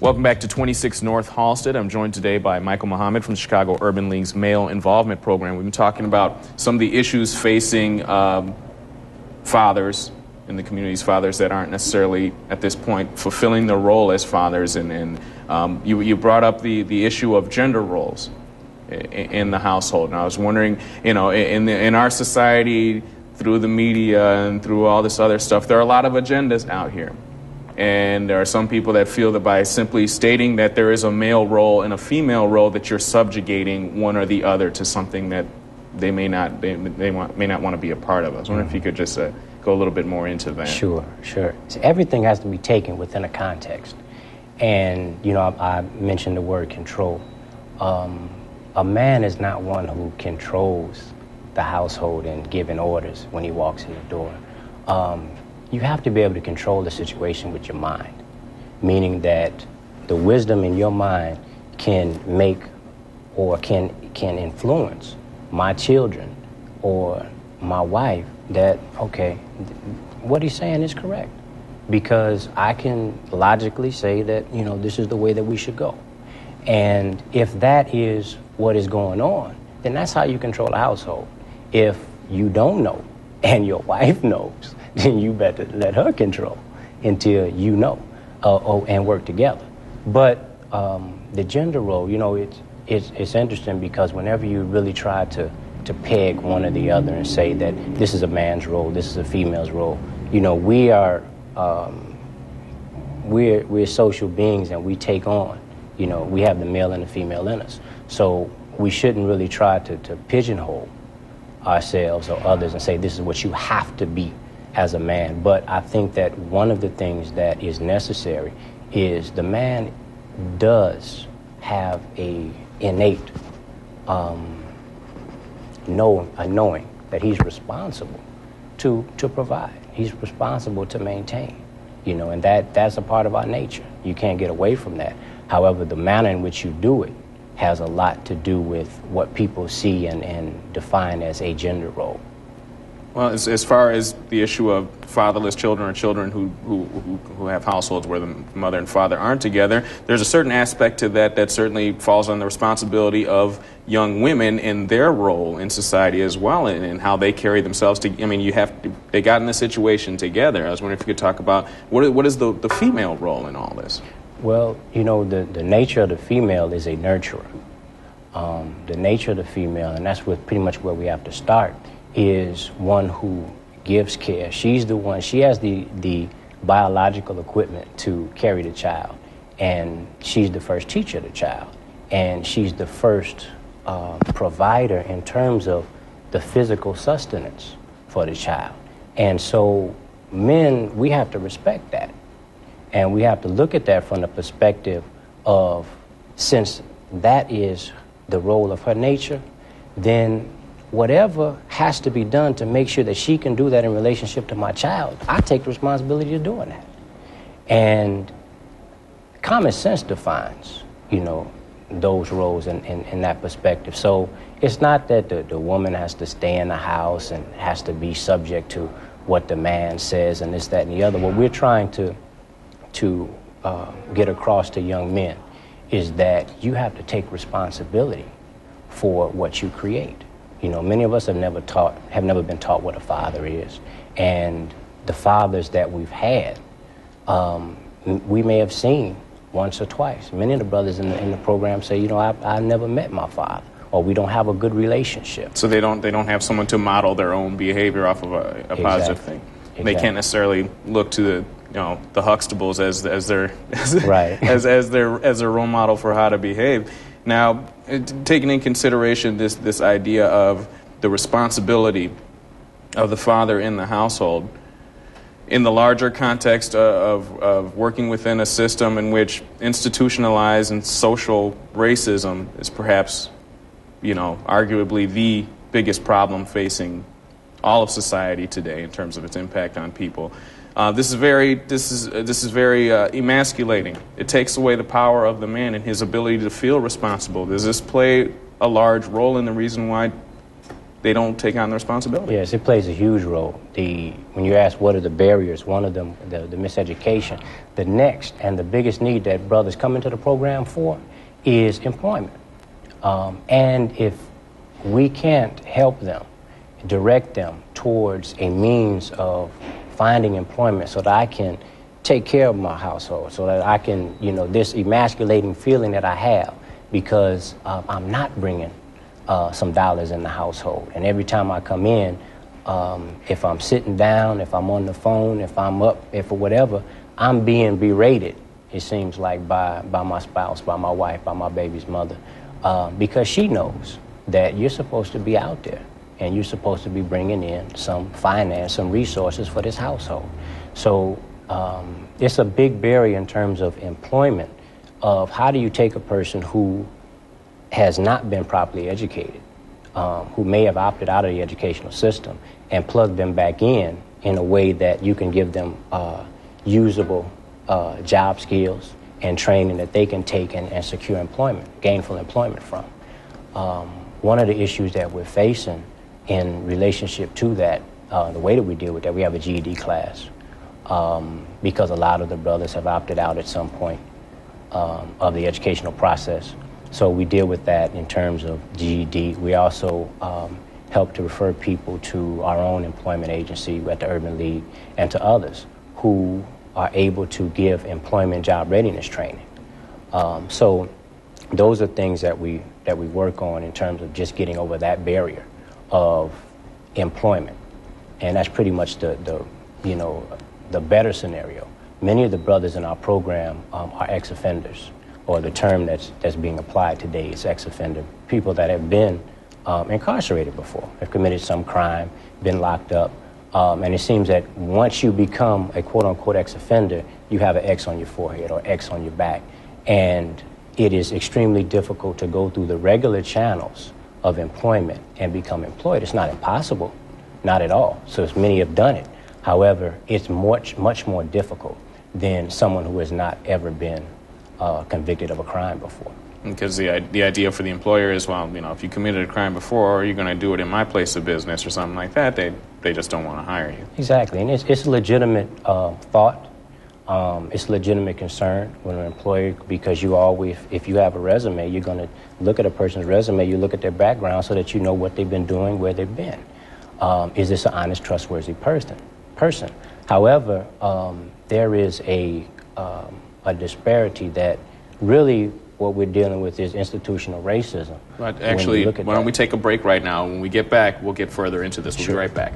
Welcome back to 26 North Halsted. I'm joined today by Michal Muhammad from the Chicago Urban League's Male Involvement Program. We've been talking about some of the issues facing fathers in the communities, fathers that aren't necessarily at this point fulfilling their role as fathers. And you brought up the issue of gender roles in the household. And I was wondering, in our society, through the media and through all this other stuff, there are a lot of agendas out here. And there are some people that feel that by simply stating that there is a male role and a female role, that you're subjugating one or the other to something that they may not want to be a part of. I was wondering if you could just go a little bit more into that. Sure. So everything has to be taken within a context. And, I mentioned the word control. A man is not one who controls the household and giving orders when he walks in the door. You have to be able to control the situation with your mind, meaning that the wisdom in your mind can make or can influence my children or my wife that, okay, what he's saying is correct, because I can logically say that, this is the way that we should go. And if that is what is going on, then that's how you control a household. If you don't know and your wife knows, then you better let her control until you know, and work together. But the gender role, it's interesting, because whenever you really try to peg one or the other and say that this is a man's role, this is a female's role, we're social beings, and we take on, we have the male and the female in us. So we shouldn't really try to pigeonhole ourselves or others and say this is what you have to be as a man. But I think that one of the things that is necessary is the man does have a innate knowing that he's responsible to provide. He's responsible to maintain, and that's a part of our nature. You can't get away from that. However, the manner in which you do it has a lot to do with what people see and define as a gender role. Well, as far as the issue of fatherless children or children who have households where the mother and father aren't together, there's a certain aspect to that certainly falls on the responsibility of young women in their role in society as well, and how they carry themselves. They got in this situation together. I was wondering if you could talk about what is the female role in all this? Well, the nature of the female is a nurturer. The nature of the female, and that's pretty much where we have to start, is one who gives care. She's the one, she has the biological equipment to carry the child, and she's the first teacher of the child, and she's the first provider in terms of the physical sustenance for the child. And so men, we have to respect that. And we have to look at that from the perspective of, since that is the role of her nature, then whatever has to be done to make sure that she can do that in relationship to my child, I take the responsibility of doing that. And common sense defines, those roles in that perspective. So it's not that the woman has to stay in the house and has to be subject to what the man says and this, that, and the other. What we're trying to get across to young men is that you have to take responsibility for what you create. Many of us have never been taught what a father is, and the fathers that we've had, we may have seen once or twice. Many of the brothers in the program say, I never met my father, or we don't have a good relationship. So they don't have someone to model their own behavior off of a positive thing. Exactly. They can't necessarily look to the Huxtables as their role model for how to behave. Now, taking in consideration this idea of the responsibility of the father in the household, in the larger context of working within a system in which institutionalized and social racism is perhaps, arguably the biggest problem facing all of society today in terms of its impact on people. This is very emasculating. It takes away the power of the man and his ability to feel responsible. Does this play a large role in the reason why they don't take on the responsibility. Yes, it plays a huge role. When you ask what are the barriers, one of them, the miseducation. The next and the biggest need that brothers come into the program for is employment. And if we can't help them, direct them towards a means of finding employment so that I can take care of my household, so that I can, this emasculating feeling that I have because I'm not bringing some dollars in the household. And every time I come in, if I'm sitting down, if I'm on the phone, if I'm up, if or whatever, I'm being berated, it seems like, by my spouse, by my wife, by my baby's mother, because she knows that you're supposed to be out there and you're supposed to be bringing in some finance, some resources for this household. So it's a big barrier in terms of employment, of how do you take a person who has not been properly educated, who may have opted out of the educational system, and plug them back in a way that you can give them usable job skills and training that they can take and secure employment, gainful employment from. One of the issues that we're facing in relationship to that, the way that we deal with that, we have a GED class, because a lot of the brothers have opted out at some point of the educational process. So we deal with that in terms of GED. We also help to refer people to our own employment agency at the Urban League and to others who are able to give employment job readiness training. So those are things that we work on in terms of just getting over that barrier of employment. And that's pretty much the better scenario. Many of the brothers in our program are ex-offenders, or the term that's being applied today is ex-offender, people that have been incarcerated before, have committed some crime, been locked up. And it seems that once you become a quote-unquote ex-offender, you have an X on your forehead or X on your back. And it is extremely difficult to go through the regular channels of employment and become employed. It's not impossible, not at all. So many have done it. However, it's much more difficult than someone who has not ever been convicted of a crime before. Because the idea for the employer is, well, if you committed a crime before, you're going to do it in my place of business or something like that. They just don't want to hire you. Exactly, and it's a legitimate thought. It's a legitimate concern when an employer, because you always, if you have a resume, you're going to look at a person's resume, you look at their background so that you know what they've been doing, where they've been. Is this an honest, trustworthy person? However, there is a disparity that really what we're dealing with is institutional racism. But actually, why don't we take a break right now? When we get back, we'll get further into this. We'll be right back.